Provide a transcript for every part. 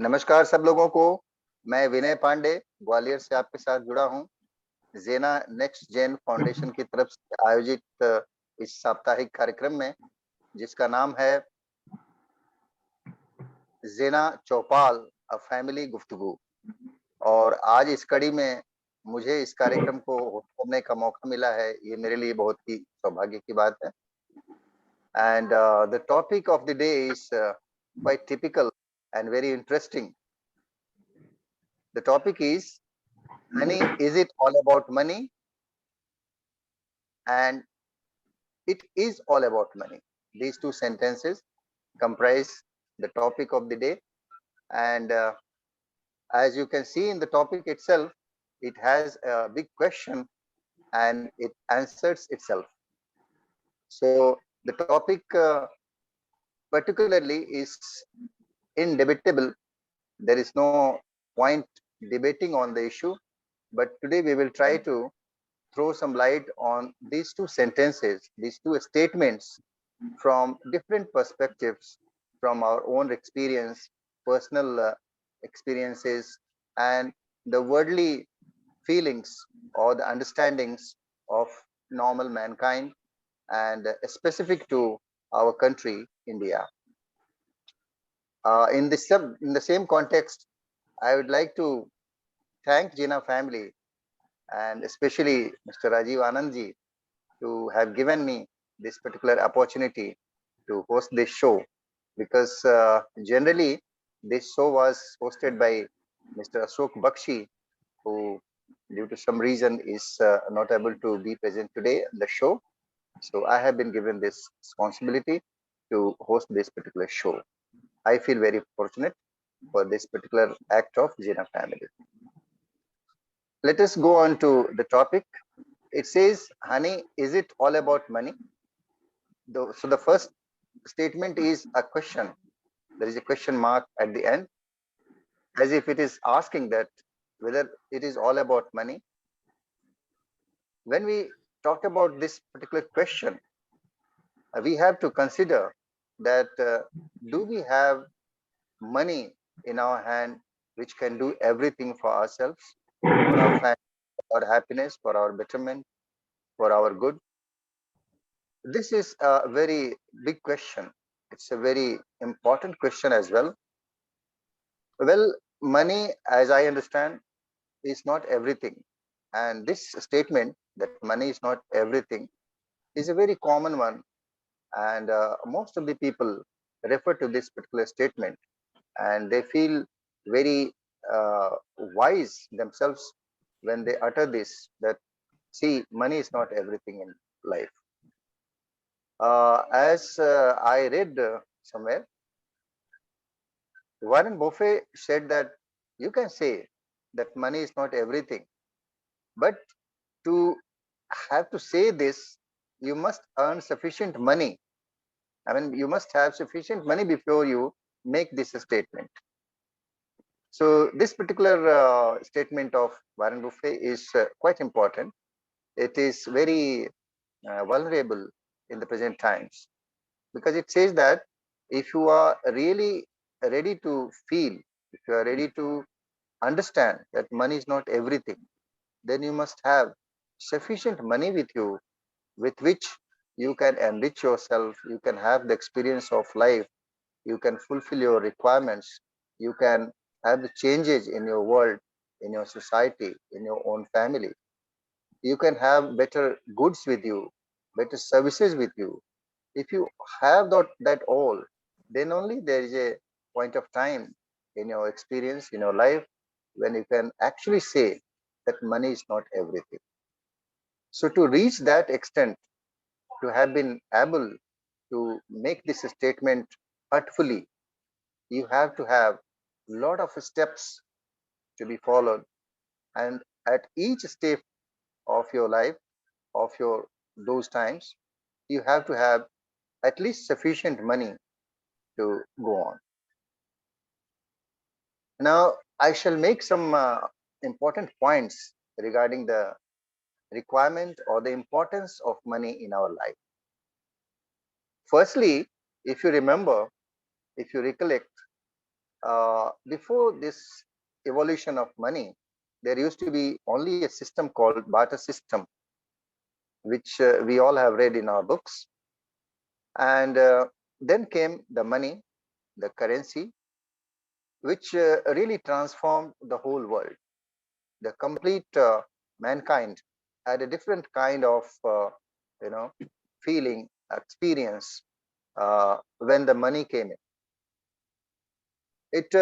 नमस्कार सब लोगों को। मैं विनय पांडे ग्वालियर से आपके साथ जुड़ा हूं। जेना नेक्स्ट जेन फाउंडेशन की तरफ से आयोजित इस साप्ताहिक कार्यक्रम में, जिसका नाम है जेना चौपाल अ फैमिली गुफ्तगू। और आज इस कड़ी में मुझे इस कार्यक्रम को होस्ट करने का मौका मिला है। ये मेरे लिए बहुत ही सौभाग्य की बात है। And the topic of the day is quite typical and very interesting. The topic is money. Is it all about money? And it is all about money. These two sentences comprise the topic of the day. And as you can see in the topic itself, it has a big question and it answers itself. So the topic particularly is indebatable. There is no point debating on the issue. But today we will try to throw some light on these two sentences, these two statements from different perspectives, from our own experience, personal experiences, and the worldly feelings or the understandings of normal mankind, and specific to our country, India. In the same context, I would like to thank Jina family and especially Mr. Rajiv Anandji to have given me this particular opportunity to host this show, because generally this show was hosted by Mr. Ashok Bakshi, who due to some reason is not able to be present today on the show. So I have been given this responsibility to host this particular show. I feel very fortunate for this particular act of Jina family. Let us go on to the topic. It says, honey, is it all about money? So the first statement is a question. There is a question mark at the end, as if it is asking that whether it is all about money. When we talk about this particular question, we have to consider that do we have money in our hand which can do everything for ourselves, for our family, for our happiness, for our betterment, for our good? This is a very big question. It's a very important question as well. Well, money, as I understand, is not everything. And this statement that money is not everything is a very common one. And most of the people refer to this particular statement and they feel very wise themselves when they utter this, that, see, money is not everything in life. As I read somewhere, Warren Buffett said that you can say that money is not everything, but to have to say this, you must earn sufficient money. I mean, you must have sufficient money before you make this statement. So this particular statement of Warren Buffett is quite important. It is very vulnerable in the present times, because it says that if you are really ready to feel, if you are ready to understand that money is not everything, then you must have sufficient money with you, with which you can enrich yourself, you can have the experience of life, you can fulfill your requirements, you can have the changes in your world, in your society, in your own family. You can have better goods with you, better services with you. If you have that all, then only there is a point of time in your experience, in your life, when you can actually say that money is not everything. So to reach that extent, to have been able to make this statement heartfully, you have to have a lot of steps to be followed. And at each step of your life, of your those times, you have to have at least sufficient money to go on. Now, I shall make some important points regarding the requirement or the importance of money in our life. Firstly, if you remember, if you recollect, Before this evolution of money, there used to be only a system called barter system, which we all have read in our books. And then came the money, the currency, which really transformed the whole world. The complete mankind had a different kind of, you know, feeling, experience when the money came in. It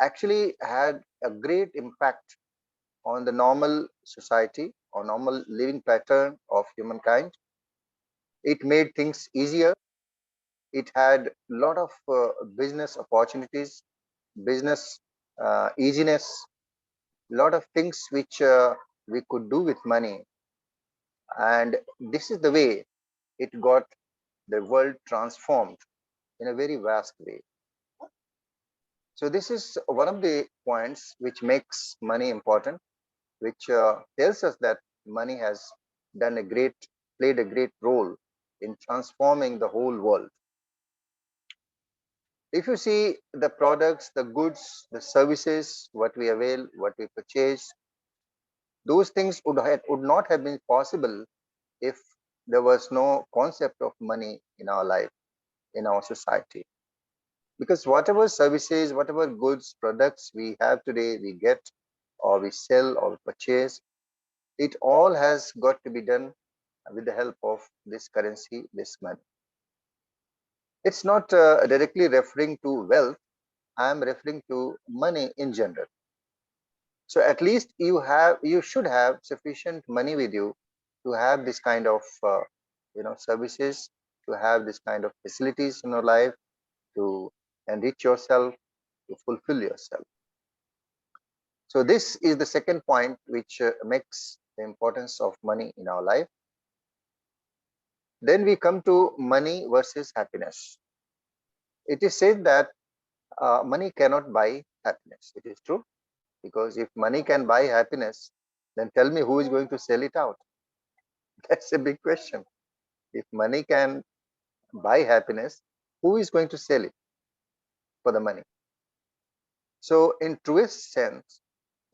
actually had a great impact on the normal society or normal living pattern of humankind. It made things easier. It had a lot of business opportunities, business easiness, lot of things which we could do with money. And this is the way it got the world transformed in a very vast way. So this is one of the points which makes money important, which tells us that money has done a great, played a great role in transforming the whole world. If you see the products, the goods, the services, what we avail, what we purchase, those things would not have been possible if there was no concept of money in our life, in our society. Because whatever services, whatever goods, products we have today, we get or we sell or purchase, it all has got to be done with the help of this currency, this money. It's not directly referring to wealth. I am referring to money in general. So at least you should have sufficient money with you to have this kind of services, to have this kind of facilities in your life, to enrich yourself, to fulfill yourself. So this is the second point which makes the importance of money in our life. Then we come to money versus happiness. It is said that money cannot buy happiness. It is true, because if money can buy happiness, then tell me who is going to sell it out? That's a big question. If money can buy happiness, who is going to sell it for the money? So, in truest sense,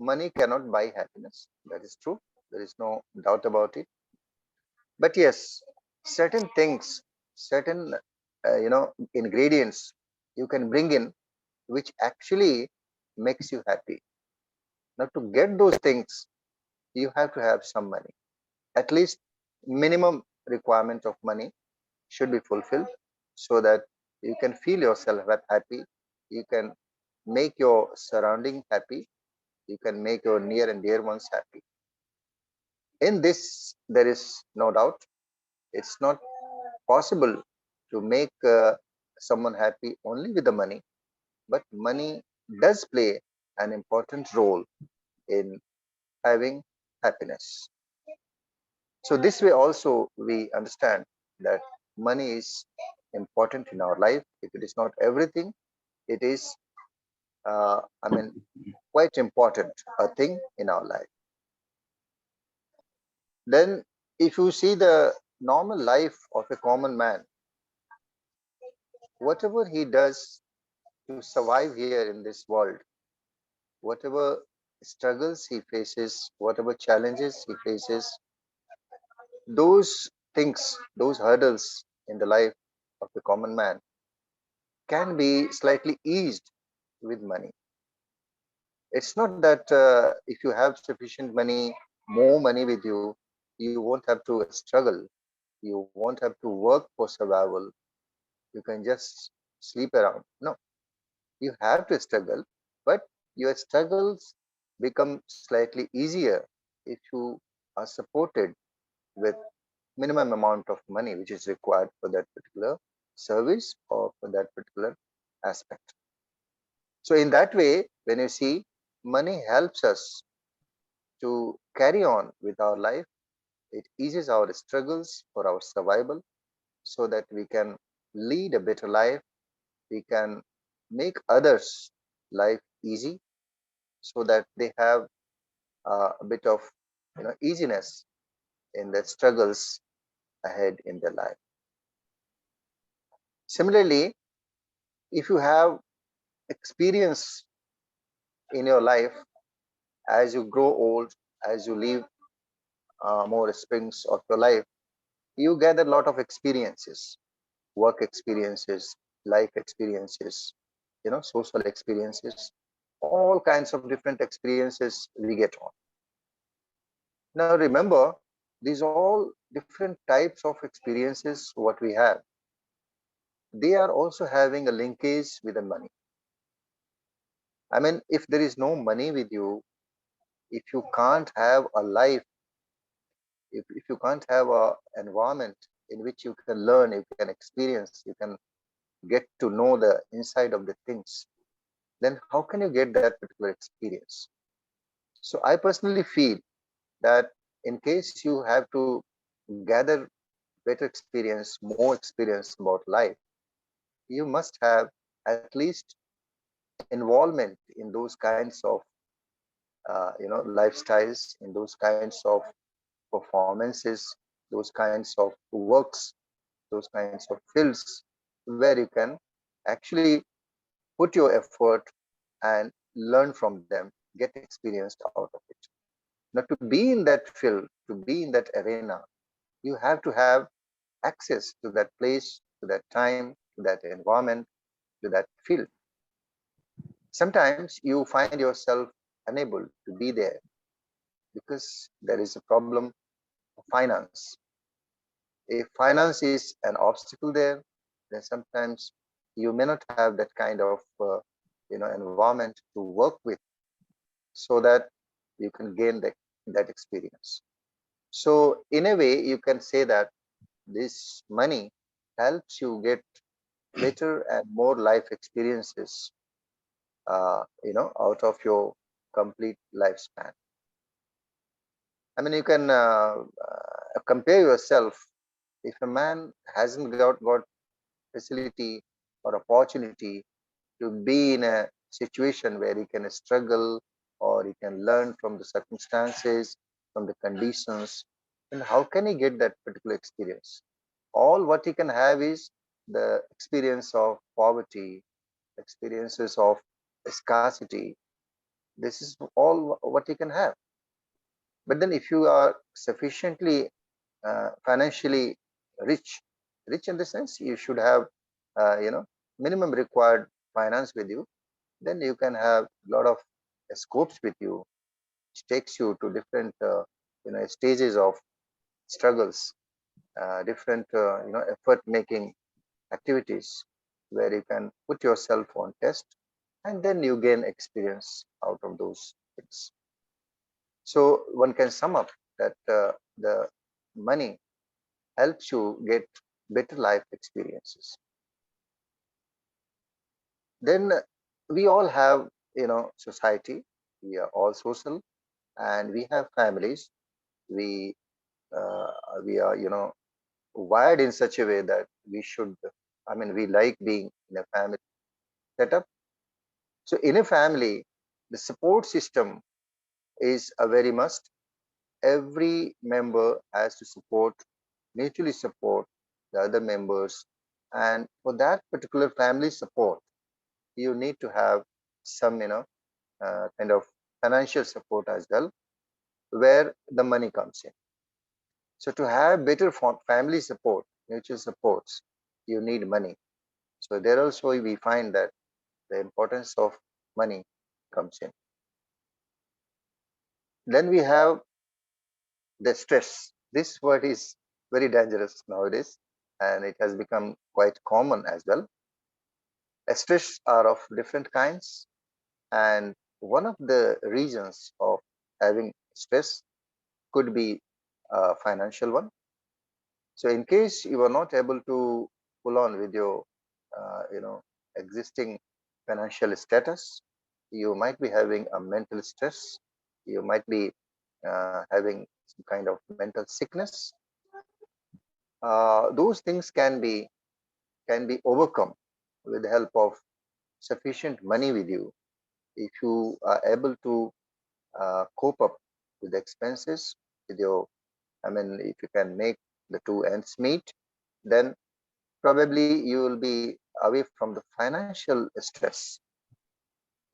money cannot buy happiness. That is true. There is no doubt about it. But yes, certain things, certain ingredients you can bring in, which actually makes you happy. Now, to get those things, you have to have some money. At least minimum requirement of money should be fulfilled, so that you can feel yourself happy, you can make your surrounding happy, you can make your near and dear ones happy. In this, there is no doubt. It's not possible to make someone happy only with the money, but money does play an important role in having happiness. So this way also we understand that money is important in our life. If it is not everything, it is, quite important a thing in our life. Then, if you see the normal life of a common man, whatever he does to survive here in this world, whatever struggles he faces, whatever challenges he faces, those things, those hurdles in the life of the common man can be slightly eased with money. It's not that if you have sufficient money, more money with you, you won't have to struggle. You won't have to work for survival. You can just sleep around. No, you have to struggle, but your struggles become slightly easier if you are supported with minimum amount of money which is required for that particular service or for that particular aspect. So in that way, when you see, money helps us to carry on with our life. It eases our struggles for our survival, so that we can lead a better life. We can make others' life easy, so that they have a bit of easiness in their struggles ahead in their life. Similarly, if you have experience in your life as you grow old, as you live more springs of your life, you gather a lot of experiences, work experiences, life experiences, social experiences, all kinds of different experiences we get on. Now remember, these all different types of experiences what we have, they are also having a linkage with the money. I mean, if there is no money with you, if you can't have a life, if you can't have a environment in which you can learn, you can experience, you can get to know the inside of the things, then how can you get that particular experience? So I personally feel that in case you have to gather better experience, more experience about life, you must have at least involvement in those kinds of lifestyles, in those kinds of performances, those kinds of works, those kinds of fields where you can actually put your effort and learn from them, get experienced out of it. Now, to be in that field, to be in that arena, you have to have access to that place, to that time, to that environment, to that field. Sometimes you find yourself unable to be there because there is a problem of finance. If finance is an obstacle there, then sometimes you may not have that kind of environment to work with, so that you can gain that experience. So in a way, you can say that this money helps you get better and more life experiences, out of your complete lifespan. I mean, you can compare yourself. If a man hasn't got facility or opportunity to be in a situation where he can struggle or he can learn from the circumstances, from the conditions, then how can he get that particular experience? All what he can have is the experience of poverty, experiences of scarcity. This is all what he can have. But then if you are sufficiently financially rich, rich in the sense you should have, minimum required finance with you, then you can have a lot of scopes with you, which takes you to different, stages of struggles, different, effort making activities where you can put yourself on test and then you gain experience out of those things. So one can sum up that the money helps you get better life experiences. Then we all have, society. We are all social, and we have families. We uh, we are, wired in such a way that we should. I mean, we like being in a family setup. So in a family, the support system is a very must. Every member has to support, mutually support the other members, and for that particular family support, you need to have some, kind of financial support as well, where the money comes in. So to have better family support, mutual supports, you need money. So there also we find that the importance of money comes in. Then we have the stress. This word is very dangerous nowadays, and it has become quite common as well. Stress are of different kinds, and one of the reasons of having stress could be a financial one. So in case you are not able to pull on with your, existing financial status, you might be having a mental stress. You might be having some kind of mental sickness. Those things can be overcome with the help of sufficient money with you. If you are able to cope up with the expenses with your, I mean, if you can make the two ends meet, then probably you will be away from the financial stress.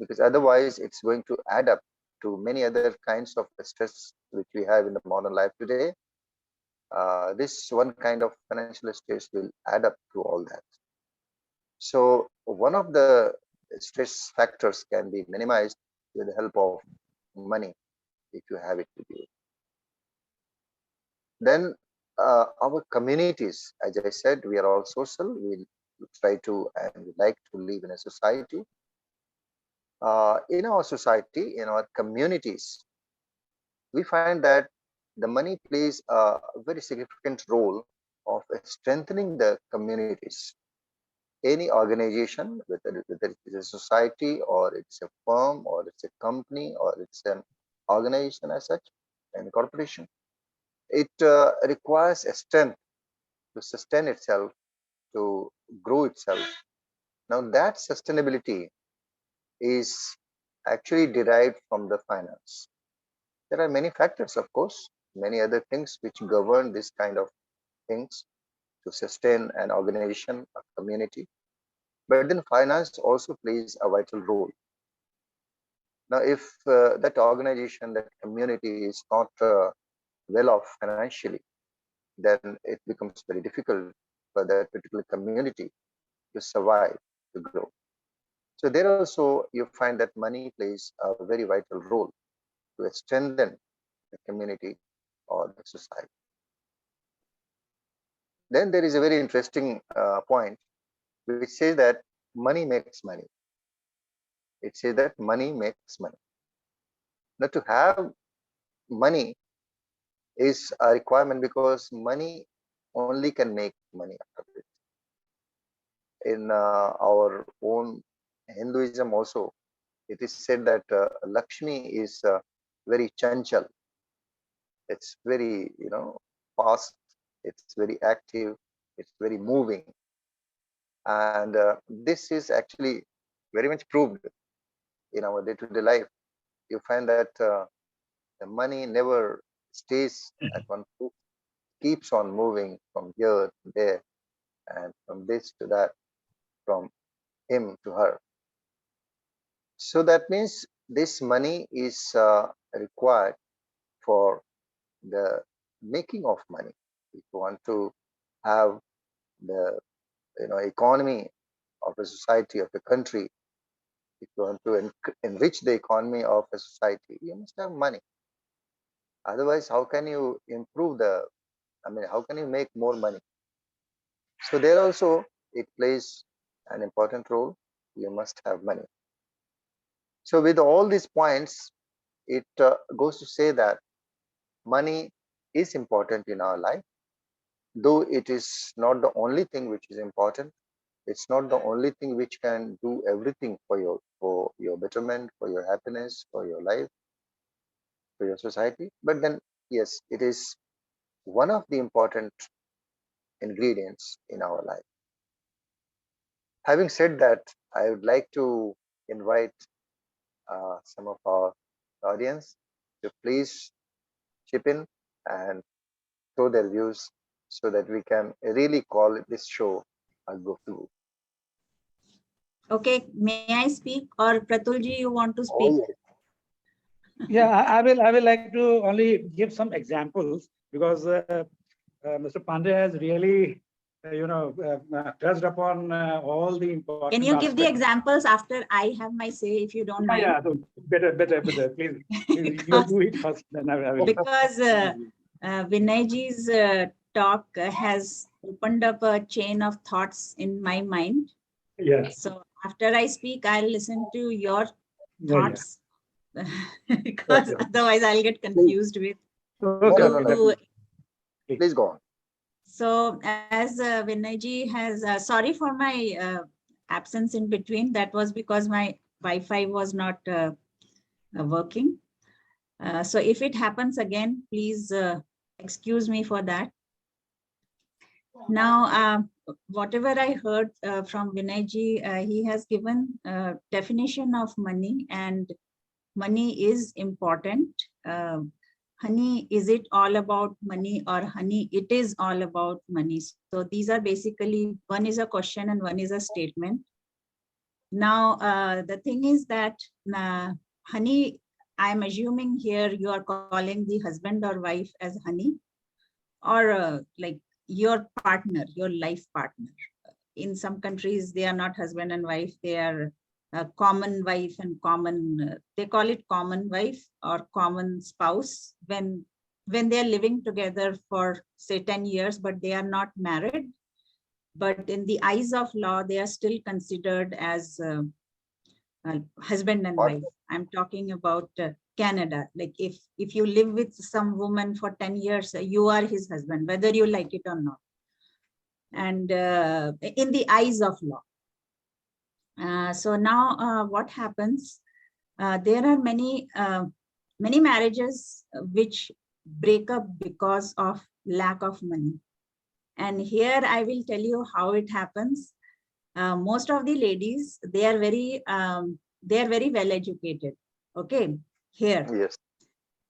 because otherwise it's going to add up to many other kinds of stress which we have in the modern life today. This one kind of financial stress will add up to all that. So one of the stress factors can be minimized with the help of money if you have it with you. Then our communities, as I said, we are all social. We try to and we like to live in a society. In our society, in our communities, we find that the money plays a very significant role of strengthening the communities. Any organization, whether it is a society or it's a firm or it's a company or it's an organization as such, and corporation, it requires a strength to sustain itself, to grow itself. Now that sustainability is actually derived from the finance. There are many factors, of course, many other things which govern this kind of things to sustain an organization, a community. But then finance also plays a vital role. Now, if that organization, that community is not well off financially, then it becomes very difficult for that particular community to survive, to grow. So there also you find that money plays a very vital role to strengthen the community or the society. Then there is a very interesting point which says that money makes money. It says that money makes money. Now to have money is a requirement because money only can make money out of it. In our own Hinduism also, it is said that Lakshmi is very chanchal. It's very, fast. It's very active. It's very moving. And this is actually very much proved in our day-to-day life. You find that the money never stays at one place, keeps on moving from here to there, and from this to that, from him to her. So that means this money is required for the making of money. If you want to have the economy of a society, of a country, if you want to enrich the economy of a society, you must have money. Otherwise, how can you improve how can you make more money? So there also it plays an important role. You must have money. So with all these points, it goes to say that money is important in our life, though it is not the only thing which is important. It's not the only thing which can do everything for your betterment, for your happiness, for your life, for your society. But then, yes, it is one of the important ingredients in our life. Having said that, I would like to invite some of our audience to please chip in and throw their views so that we can really call this show a GUFTAGU. Okay, may I speak, or Pratulji, you want to speak? Oh, yes. Yeah, I will like to only give some examples because Mr. Pandey has really, touched upon all the important. Can you give the examples after I have my say, if you don't mind? Yeah, so better. Please, you do it first, then I will. Because Vinayji's talk has opened up a chain of thoughts in my mind. Yes. So after I speak, I'll listen to your Yeah. thoughts. Because Okay. otherwise I'll get confused with. No. Please go on. So as Vinayji has, sorry for my absence in between. That was because my Wi-Fi was not working. So if it happens again, please excuse me for that. Now, whatever I heard from Vinayji, he has given a definition of money, and money is important. Honey, is it all about money, or honey, it is all about money? So these are basically, one is a question and one is a statement. Now, the thing is that, honey, I'm assuming here you are calling the husband or wife as honey, or like your partner, your life partner. In some countries, they are not husband and wife, they are common wife and common, they call it common wife or common spouse when they are living together for say 10 years, but they are not married. But in the eyes of law, they are still considered as husband and What? wife. I'm talking about Canada. Like if you live with some woman for 10 years, you are his husband, whether you like it or not. And in the eyes of law. So now what happens? There are many marriages which break up because of lack of money. And here I will tell you how it happens. Most of the ladies, they are very well educated. Okay, here. Yes.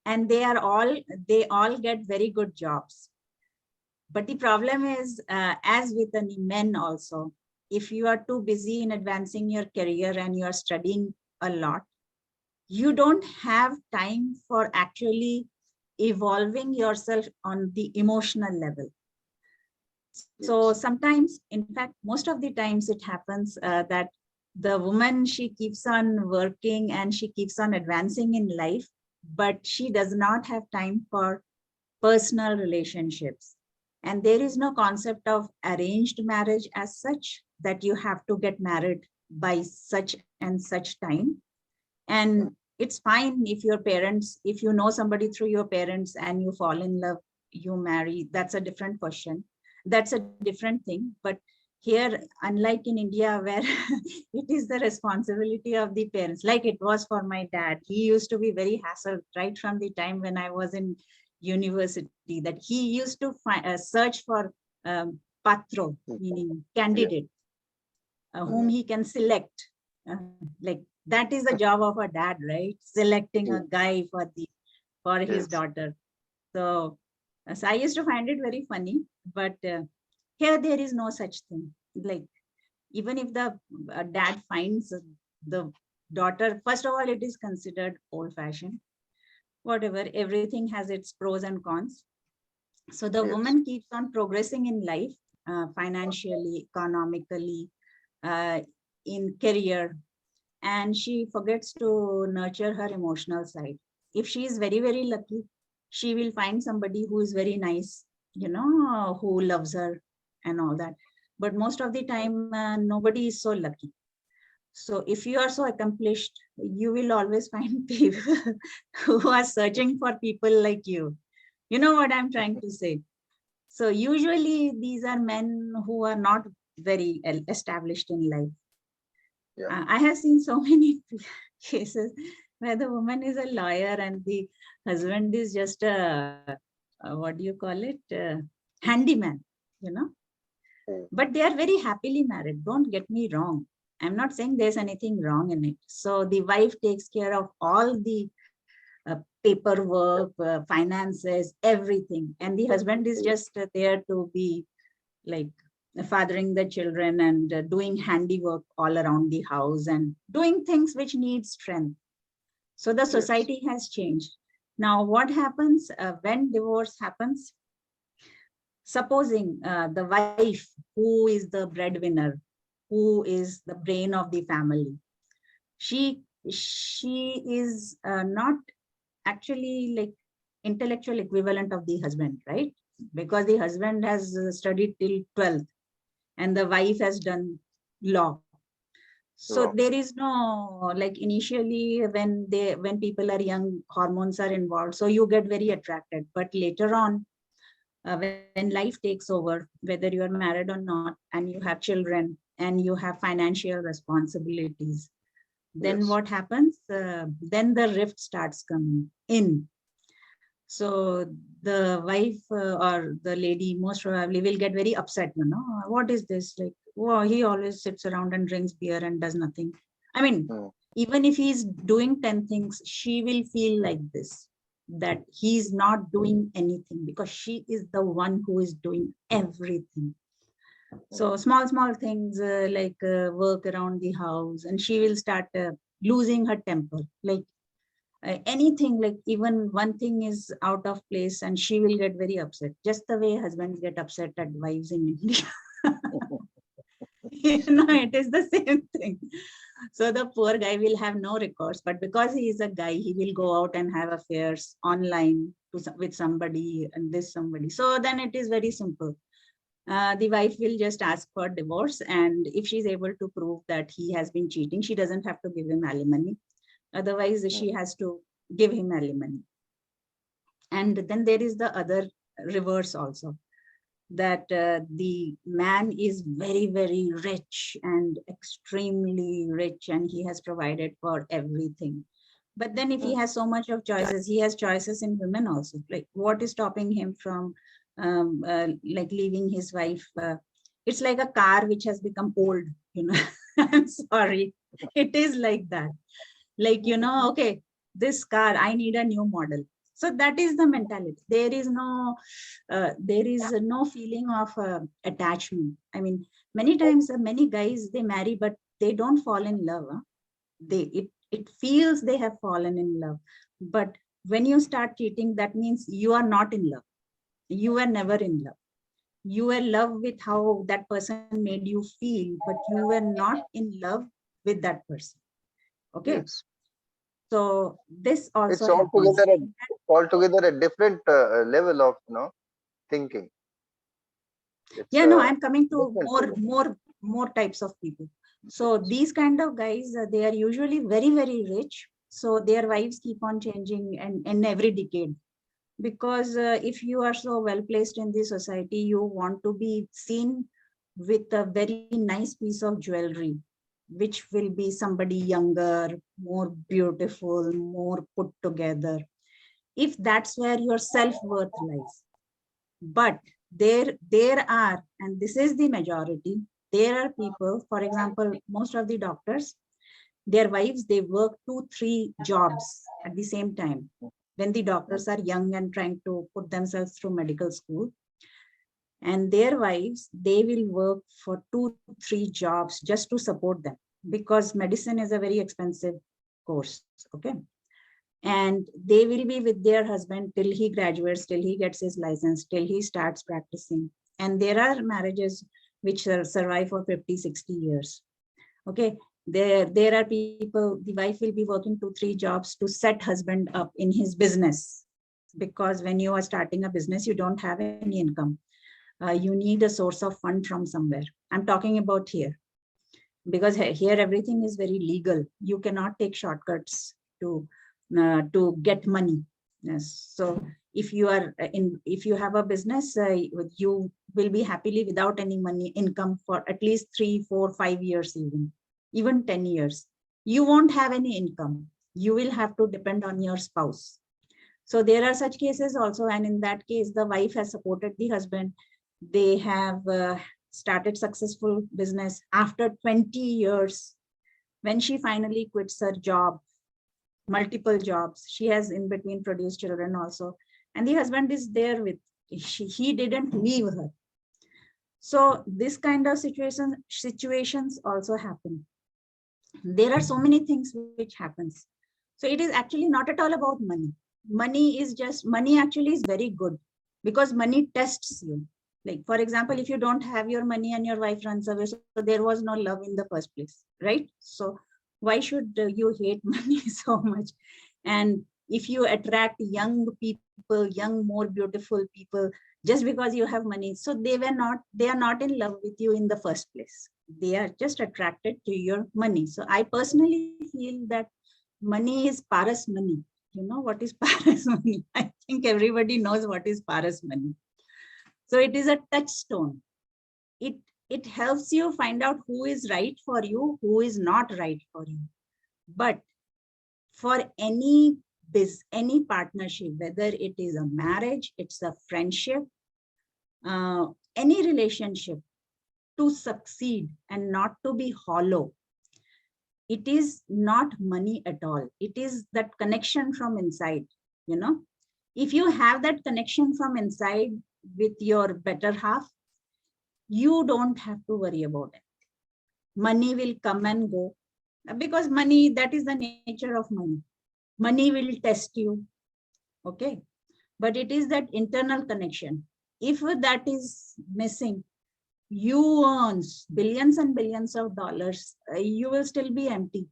And they all get very good jobs. But the problem is, as with the men also, if you are too busy in advancing your career and you are studying a lot, you don't have time for actually evolving yourself on the emotional level. So Yes. sometimes, in fact, most of the times it happens that the woman, she keeps on working and she keeps on advancing in life, but she does not have time for personal relationships. And there is no concept of arranged marriage as such, that you have to get married by such and such time. And it's fine if your parents, if you know somebody through your parents and you fall in love, you marry, that's a different question. That's a different thing. But here, unlike in India, where it is the responsibility of the parents, like it was for my dad, he used to be very hassled right from the time when I was in university, that he used to search for patro, meaning Yes. candidate, whom he can select. Like that is the job of a dad, right? Selecting a guy for his Yes. daughter. So, so I used to find it very funny, but here there is no such thing. Like even if the dad finds the daughter, first of all, it is considered old-fashioned. Whatever, everything has its pros and cons. So the Yes. woman keeps on progressing in life, financially, economically, in career, and she forgets to nurture her emotional side. If she is very lucky, she will find somebody who is very nice, who loves her and all that. But most of the time, nobody is so lucky. So if you are so accomplished, you will always find people who are searching for people like you. You know what I'm trying to say? So usually these are men who are not very established in life. Yeah. I have seen so many cases where the woman is a lawyer and the husband is just a what do you call it, handyman, you know. Mm. But they are very happily married. Don't get me wrong. I'm not saying there's anything wrong in it. So the wife takes care of all the paperwork, finances, everything, and the husband is just there to be like fathering the children and doing handiwork all around the house and doing things which need strength. So the Yes. society has changed. Now, what happens when divorce happens? Supposing the wife, who is the breadwinner, who is the brain of the family, she is not actually like intellectual equivalent of the husband, right? Because the husband has studied till 12th and the wife has done law. So Wow. there is no, like initially when people are young, hormones are involved, so you get very attracted. But later on, when life takes over, whether you are married or not, and you have children and you have financial responsibilities, then Yes. what happens? Then the rift starts coming in. So the wife or the lady most probably will get very upset, what is this? Like, oh, he always sits around and drinks beer and does nothing. I mean, Mm. even if he's doing 10 things, she will feel like this, that he's not doing anything because she is the one who is doing everything. So small things like work around the house, and she will start losing her temper. Like anything, like even one thing is out of place and she will get very upset, just the way husbands get upset at wives in India. It is the same thing. So the poor guy will have no recourse, but because he is a guy, he will go out and have affairs online with somebody and this somebody. So then it is very simple. The wife will just ask for divorce, and if she's able to prove that he has been cheating, she doesn't have to give him alimony. Otherwise, she has to give him alimony. And then there is the other reverse also, that the man is very rich and extremely rich, and he has provided for everything. But then if he has so much of choices, he has choices in women also. Like what is stopping him from like leaving his wife? It's like a car which has become old, I'm sorry. It is like that. Like, okay, this car, I need a new model. So that is the mentality. There is no feeling of attachment. I mean, many times, many guys, they marry, but they don't fall in love. Huh? It feels they have fallen in love. But when you start cheating, that means you are not in love. You were never in love. You were in love with how that person made you feel, but you were not in love with that person. Okay. Yes. So this It's also happens. altogether a different level of thinking. It's Yeah, no, I'm coming to different. more types of people. So these kind of guys, they are usually very rich. So their wives keep on changing and every decade. Because if you are so well placed in the society, you want to be seen with a very nice piece of jewelry, which will be somebody younger, more beautiful, more put together. If that's where your self-worth lies. But there are, and this is the majority, there are people, for example, most of the doctors, their wives, they work 2-3 jobs at the same time. When the doctors are young and trying to put themselves through medical school, and their wives, they will work for 2-3 jobs just to support them, because medicine is a very expensive course. Okay. And they will be with their husband till he graduates, till he gets his license, till he starts practicing. And there are marriages which survive for 50-60 years. Okay. There are people, the wife will be working 2-3 jobs to set husband up in his business, because when you are starting a business, you don't have any income. You need a source of fund from somewhere. I'm talking about here, because here everything is very legal. You cannot take shortcuts to get money. Yes. So if you are if you have a business, you will be happily without any money income for at least 3-4-5 years, even 10 years. You won't have any income. You will have to depend on your spouse. So there are such cases also. And in that case, the wife has supported the husband. They have started successful business. After 20 years, when she finally quits her job, multiple jobs, she has in between produced children also, and the husband is there with, he didn't leave her. So this kind of situations also happen. There are so many things which happens. So it is actually not at all about money. Money actually is very good, because money tests you. Like, for example, if you don't have your money and your wife runs away, so there was no love in the first place, right? So why should you hate money so much? And if you attract young people, young, more beautiful people, just because you have money, so they are not in love with you in the first place. They are just attracted to your money. So I personally feel that money is paras money. You know what is paras money? I think everybody knows what is paras money. So it is a touchstone. It helps you find out who is right for you, who is not right for you. But for any partnership, whether it is a marriage, it's a friendship, any relationship, to succeed and not to be hollow, it is not money at all. It is that connection from inside. If you have that connection from inside with your better half, you don't have to worry about it. Money will come and go, because money, that is the nature of money. Money will test you, okay? But it is that internal connection. If that is missing, you earn billions and billions of dollars, you will still be empty.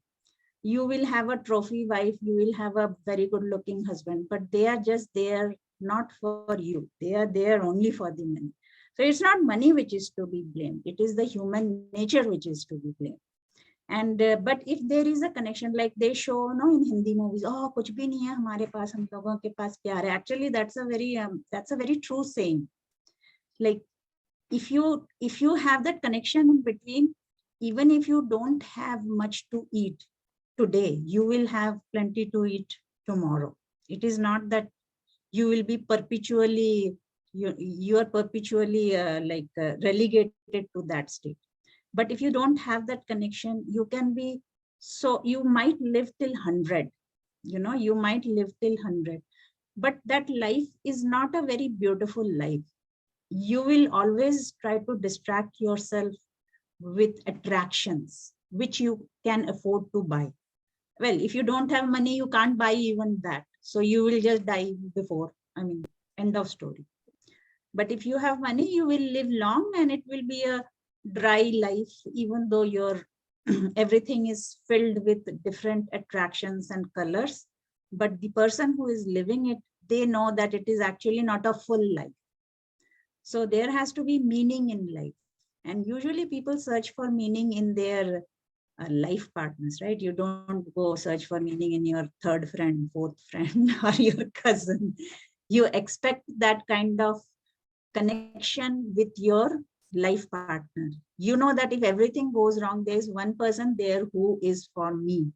You will have a trophy wife, you will have a very good looking husband, but they are just there not for you. They are there only for the money. So it's not money which is to be blamed. It is the human nature which is to be blamed. And but if there is a connection, like they show no in Hindi movies, oh kuch bhi nahi hai hamare paas, hum logon ke paas pyar hai. Actually that's a very true saying. Like if you have that connection in between, even if you don't have much to eat today, you will have plenty to eat tomorrow. It is not that you will be perpetually, you are perpetually relegated to that state. But if you don't have that connection, you can be, so you might live till 100, you might live till 100, but that life is not a very beautiful life. You will always try to distract yourself with attractions which you can afford to buy. Well, if you don't have money, you can't buy even that. So you will just die before, end of story. But if you have money, you will live long, and it will be a dry life, even though your everything is filled with different attractions and colors. But the person who is living it, they know that it is actually not a full life. So there has to be meaning in life. And usually people search for meaning in their life partners, right? You don't go search for meaning in your third friend, fourth friend, or your cousin. You expect that kind of connection with your life partner. You know that if everything goes wrong, there's one person there who is for me.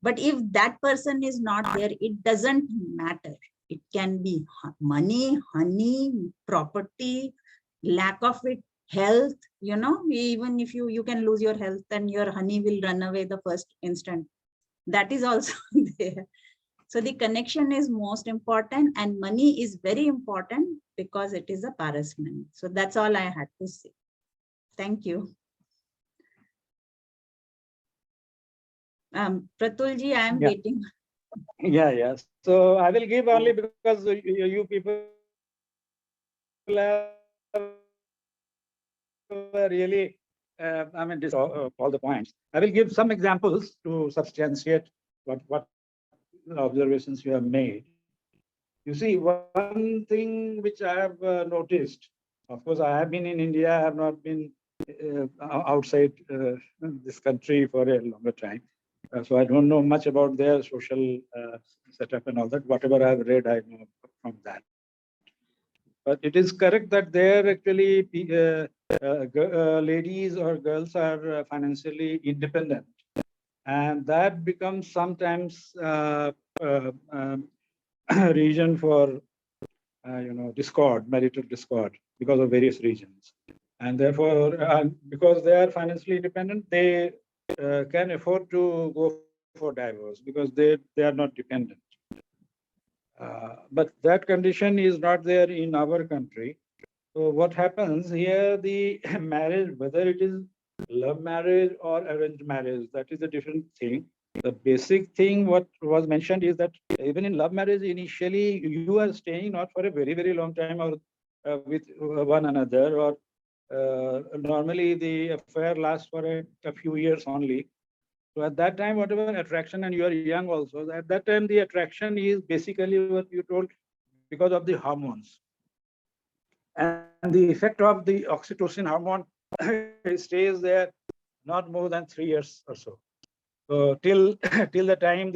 But if that person is not there, it doesn't matter. It can be money, honey, property, lack of it, health. Even if you can lose your health and your honey will run away the first instant. That is also there. So the connection is most important, and money is very important because it is a Paras money. So that's all I had to say. Thank you. Pratulji, I am waiting. Yeah. So I will give only because you people have really, all the points. I will give some examples to substantiate what observations you have made. You see, one thing which I have noticed, of course, I have been in India, I have not been outside this country for a longer time. So I don't know much about their social setup and all that. Whatever I have read, I know from that. But it is correct that there actually ladies or girls are financially independent. And that becomes sometimes reason for discord, marital discord, because of various reasons. And therefore, because they are financially independent, they can afford to go for divorce because they are not dependent. But that condition is not there in our country. So what happens here, the marriage, whether it is love marriage or arranged marriage, that is a different thing. The basic thing what was mentioned is that even in love marriage, initially you are staying not for a very, very long time or with one another, or normally the affair lasts for a few years only. So at that time, whatever attraction, and you are young also, at that time the attraction is basically what you told, because of the hormones. And the effect of the oxytocin hormone stays there not more than 3 years or so. So till the time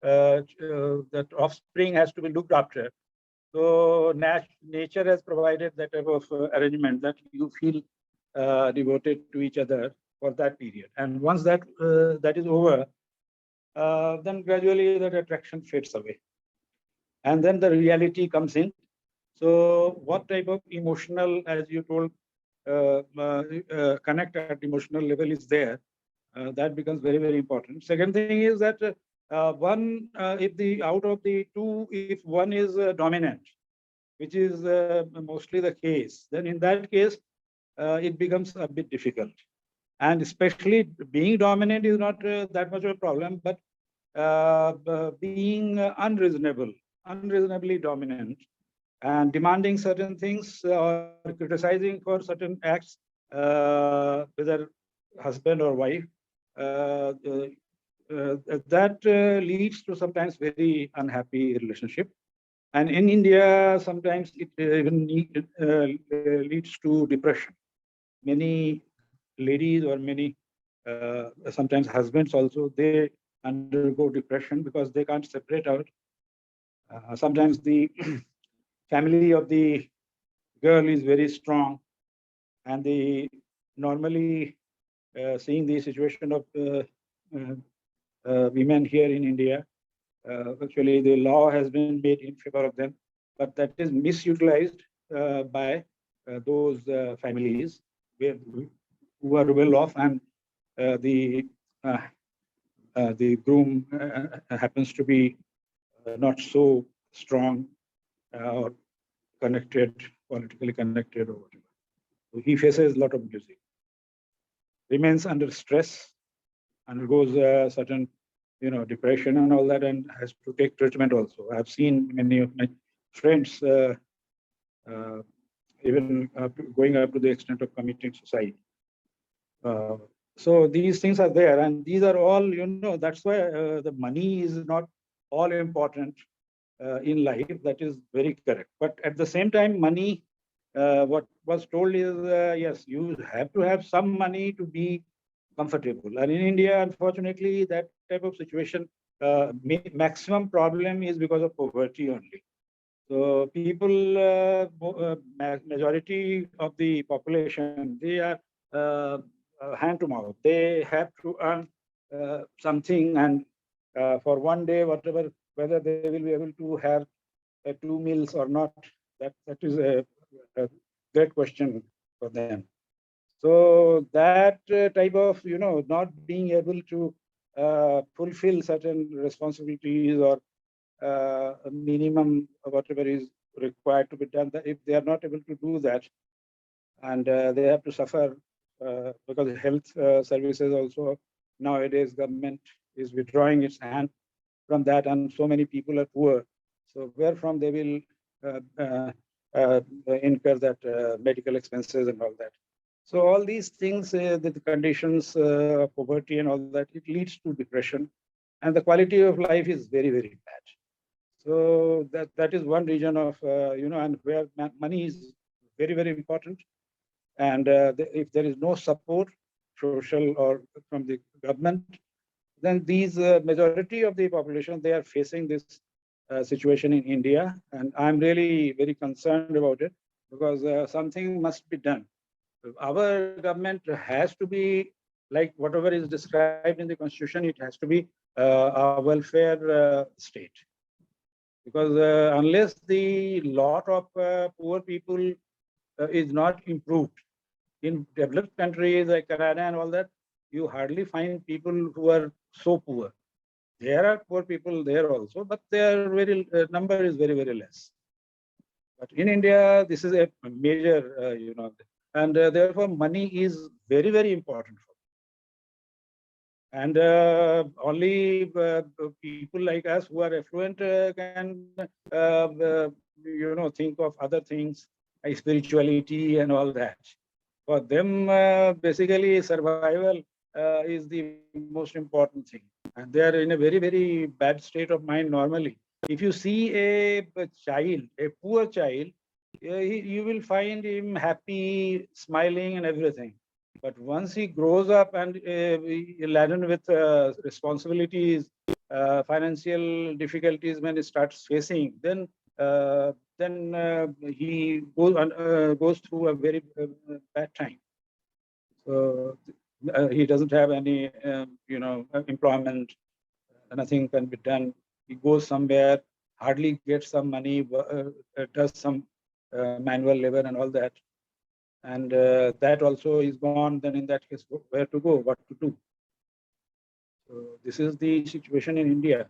that offspring has to be looked after. So nature has provided that type of arrangement that you feel devoted to each other for that period. And once that is over, then gradually that attraction fades away. And then the reality comes in. So what type of emotional, as you told, connect at emotional level is there, that becomes very, very important. Second thing is that if the out of the two, if one is dominant, which is mostly the case, then in that case, it becomes a bit difficult. And especially being dominant is not that much of a problem, but being unreasonably dominant and demanding certain things or criticizing for certain acts, whether husband or wife, that leads to sometimes very unhappy relationship. And in India, sometimes it even leads to depression. Many ladies or many sometimes husbands also, they undergo depression because they can't separate out. Sometimes the family of the girl is very strong, and they normally seeing the situation of women here in India. Actually, the law has been made in favor of them, but that is misutilized by those families who are well off, and the groom happens to be not so strong or connected, politically connected or whatever. So he faces a lot of music, remains under stress, undergoes certain, depression and all that, and has to take treatment also. I've seen many of my friends even going up to the extent of committing suicide. So these things are there, and these are all, that's why the money is not all important in life. That is very correct. But at the same time, money, what was told is, yes, you have to have some money to be comfortable. And in India, unfortunately, that type of situation, maximum problem is because of poverty only. So people, majority of the population, they are hand to mouth. They have to earn something, and for one day, whether they will be able to have 2 meals or not, that is a great question for them. So that type of, not being able to fulfill certain responsibilities or a minimum whatever is required to be done, if they are not able to do that, and they have to suffer because health services also nowadays government is withdrawing its hand from that, and so many people are poor. So where from they will incur that medical expenses and all that. So all these things, the conditions of poverty and all that, it leads to depression, and the quality of life is very, very bad. So that is one region of, and where money is very, very important. And if there is no support, social or from the government, then these majority of the population, they are facing this situation in India. And I'm really very concerned about it, because something must be done. Our government has to be like whatever is described in the constitution, it has to be a welfare state. Because unless the lot of poor people is not improved, in developed countries like Canada and all that, you hardly find people who are so poor. There are poor people there also, but their very number is very, very less. But in India, this is a major, and therefore money is very, very important for. And only people like us who are affluent can, think of other things like spirituality and all that. For them, basically, survival is the most important thing. And they are in a very, very bad state of mind normally. If you see a child, a poor child, you will find him happy, smiling and everything. But once he grows up and laden with responsibilities, financial difficulties when he starts facing, then he goes through a very bad time. So he doesn't have any, employment. Nothing can be done. He goes somewhere, hardly gets some money, does some manual labor and all that. And that also is gone. Then in that case, where to go, what to do? So this is the situation in India.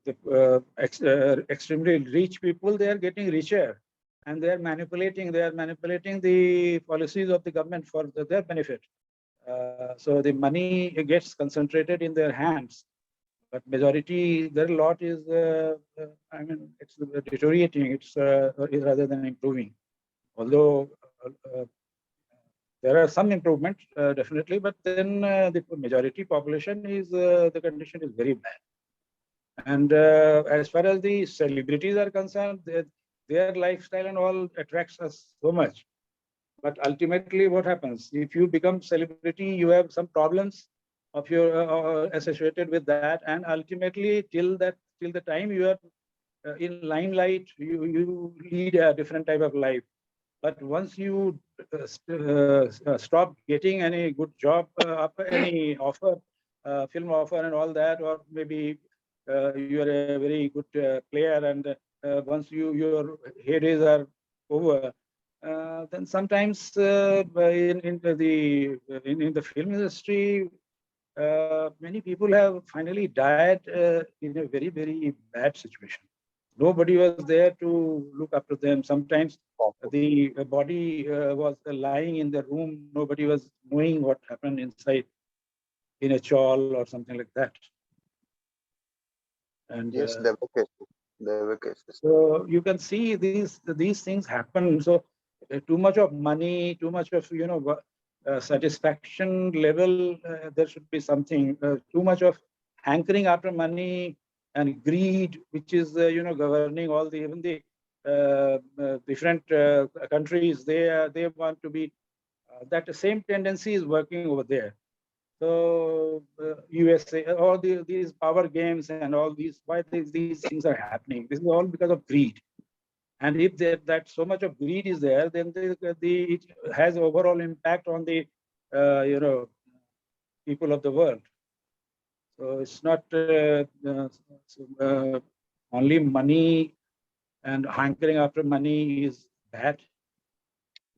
The extremely rich people, they are getting richer, and they are manipulating the policies of the government for their benefit. So the money gets concentrated in their hands, but majority, their lot is, I mean, it's deteriorating. It's rather than improving. Although there are some improvements, definitely, but then the majority population is, the condition is very bad. And as far as the celebrities are concerned, their lifestyle and all attracts us so much. But ultimately, what happens if you become celebrity? You have some problems of your associated with that, and ultimately, till the time you are in limelight, you lead a different type of life. But once you stop getting any good job, any offer, film offer and all that, or maybe you are a very good player, and once your heydays are over, then sometimes in the film industry, many people have finally died in a very, very bad situation. Nobody was there to look after them. Sometimes the body was lying in the room. Nobody was knowing what happened inside in a chawl or something like that. And Yes, there were cases. There were cases. so you can see these things happen. So too much of money, too much of satisfaction level, there should be something. Too much of hankering after money and greed, which is governing all the even the different countries. They want to be that same tendency is working over there. So USA, all these power games and all these, why these things are happening? This is all because of greed. And if that so much of greed is there, then it has overall impact on the people of the world. So it's not only money and hankering after money is bad.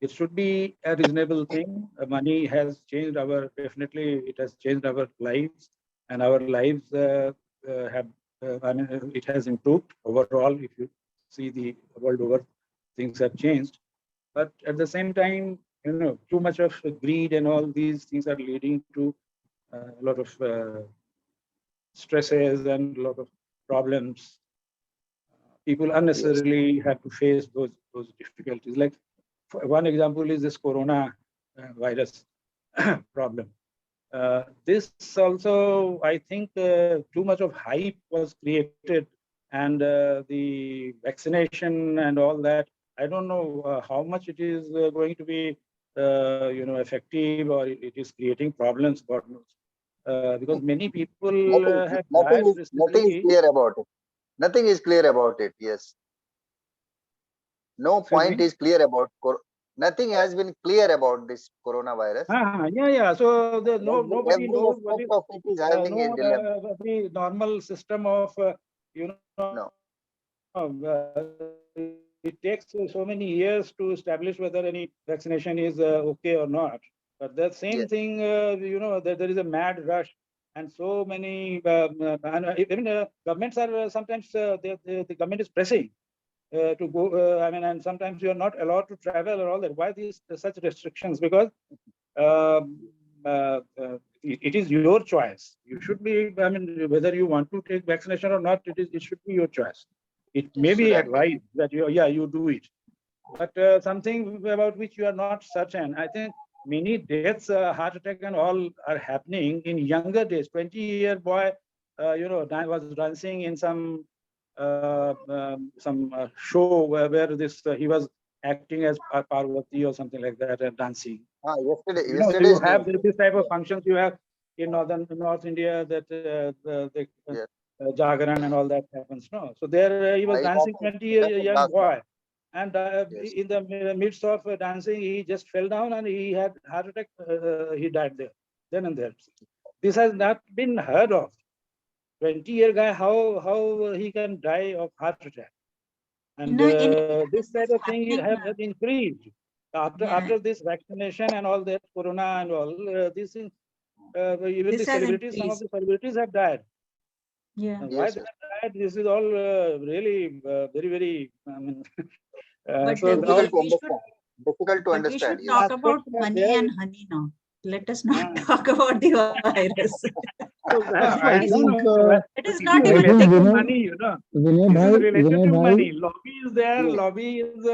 It should be a reasonable thing. Money has changed definitely it has changed our lives, and our lives have, I mean, it has improved overall. If you see the world over, things have changed. But at the same time, too much of greed and all these things are leading to a lot of stresses and a lot of problems. People unnecessarily have to face those difficulties. Like one example is this corona virus problem. This also, I think, too much of hype was created, and the vaccination and all that. I don't know how much it is going to be, effective, or it is creating problems. God knows, because many people have died Nothing is recently. clear about it. Nothing is clear about it. Yes. No Excuse point me. is clear about nothing has been clear about this coronavirus. Yeah. So nobody Every knows what aspect is of it is having a dilemma. the normal system of No. it takes so many years to establish whether any vaccination is okay or not. But the same Yes. thing, there is a mad rush, and so many and even governments are sometimes the government is pressing to go. I mean, and sometimes you are not allowed to travel or all that. Why these such restrictions? Because um, it is your choice. You should be. I mean, whether you want to take vaccination or not, it should be your choice. It It may should be have been. advised that you do it, but something about which you are not certain. I think many deaths, heart attack, and all are happening in younger days. 20-year boy, was dancing in some show where this he was acting as Parvati or something like that, and dancing. You Yesterday's have news. this type of functions you have in North India, that the Yes. Jagaran and all that happens. No, so there he was It dancing, happened. 20 It year happened young last month. boy, and Yes. in the midst of dancing, he just fell down and he had heart attack. He died there, then and there. This has not been heard of. 20-year guy, how he can die of heart attack? And In India, this this type is of thing happening. have increased Yeah, after this vaccination and all that corona and all. These things, even the this has celebrities, some of increased. the celebrities have died. Yeah. Why Yes, they yes. are tired? This is all really very, very, I mean, But so we all Difficult to we these should understand. Difficult to but we understand. should Yes. talk about aspects are money there. and honey now. Let us not uh, talk about the virus. So that's I why, no, think no, well, It this is is not I even a think related thing. to Vinay money, This is related to Bhai, money. Lobby is there. Yes. Lobby is,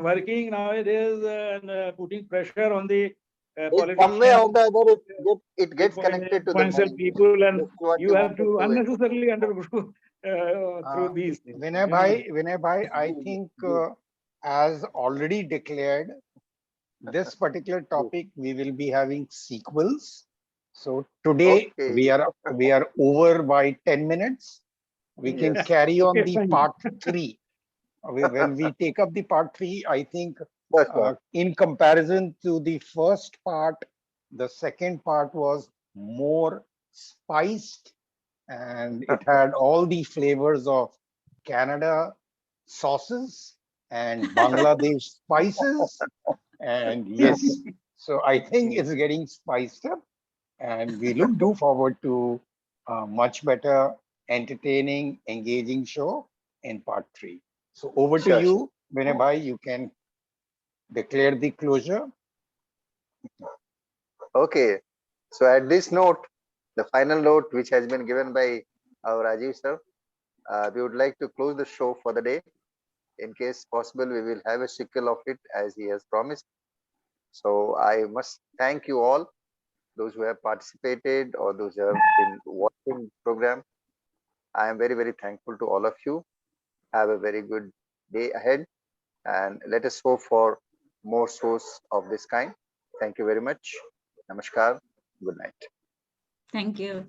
working nowadays and putting pressure on the In some way or politicians, the other, it gets connected to the influential money. people, and This is what you you have wanted to to inform. unnecessarily undergo through uh, these things. Vinay Bhai, I think as already declared, this particular Yes. topic we will be having sequels. So today Okay. we are over by 10 minutes. We can Yes. carry on Okay, the fine. part three. When we take up the part three, I think That's right. in comparison to the first part, the second part was more spiced and it had all the flavors of Canada sauces and Bangladesh spices. And yes, so I think it's getting spiced up, and we do forward to a much better, entertaining, engaging show in part three. So over to Sure, sure. you, Vinay Bhai. You can declare the closure. Okay. So at this note, the final note which has been given by our Rajiv sir, we would like to close the show for the day. In case possible, we will have a sequel of it as he has promised. So I must thank you all, those who have participated or those who have been watching the program. I am very, very thankful to all of you. Have a very good day ahead and let us hope for more shows of this kind. Thank you very much. Namaskar. Good night. Thank you.